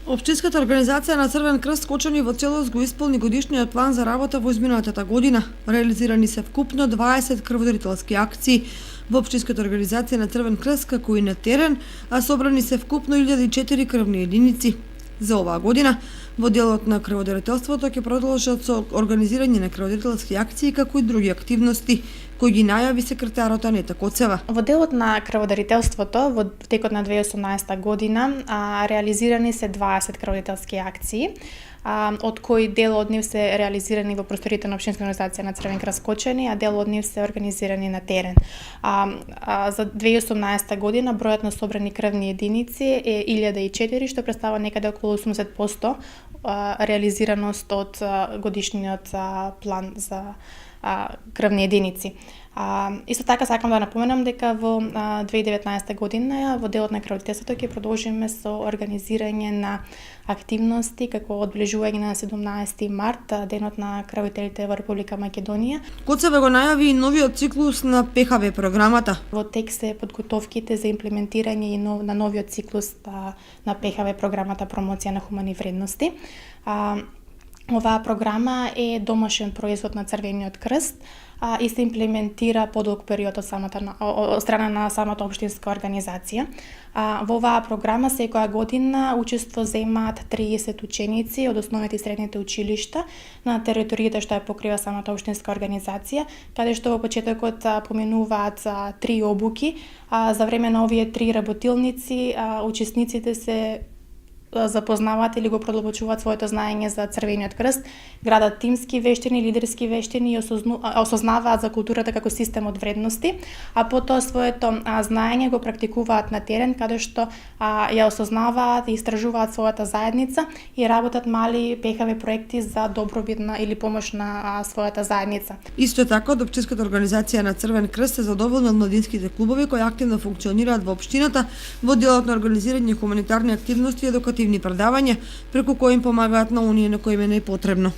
Општинската организација на Црвен крст Кочани во целост го исполни годишниот план за работа во изминатата година. Реализирани се вкупно 20 крводарителски акции во Општинската организација на Црвен крст, како и на терен, а собрани се вкупно 1004 крвни единици. За оваа година во делот на крводарителството ќе продолжат со организирање на крводарителски акции, како и други активности кои ги најави секретарот Анета Коцева. Во делот на крводарителството во текот на 2018 година реализирани се 20 крводарителски акции, од кои дел од нив се реализирани во просторите на Општинска организација на Црвен крст Кочани, а дел од нив се организирани на терен. За 2018 година бројот на собрани крвни единици е 1004, што представува некаде околу 80% реализираност од годишниот план за крвни единици. Исто така сакам да напоменам дека во 2019 година во делот на крводарителството ќе продолжиме со организирање на активности како одбележување на 17 март, денот на крводарителите во Република Македонија. Коцева го најави и новиот циклус на ПХВ програмата. Во тек се подготовките за имплементирање на новиот циклус на ПХВ програмата промоција на хумани вредности. Оваа програма е домашен производ на Црвениот крст и се имплементира подолг период од страна на самата општинска организација. Во оваа програма секоја година учество земаат 30 ученици од основните и средните училишта на територијата што ја покрива самата општинска организација, каде што во почетокот поминуваат 3 обуки. За време на овие 3 работилници учесниците се запознаваат или го продлабочуваат своето знаење за Црвениот крст, градат тимски вештини, лидерски вештини и осознаваат за културата како систем од вредности, а потоа своето знаење го практикуваат на терен, каде што ја осознаваат и истражуваат својата заедница и работат мали ПХВ проекти за добробит или помош на својата заедница. Исто така, од Општинската организација на Црвен крст се задоволни од младинските клубови кои активно функционираат во општината во делот на организирање хуманитарни активности и едукативни предавања, преку кои им помагаат на оние на кои им е најпотребно.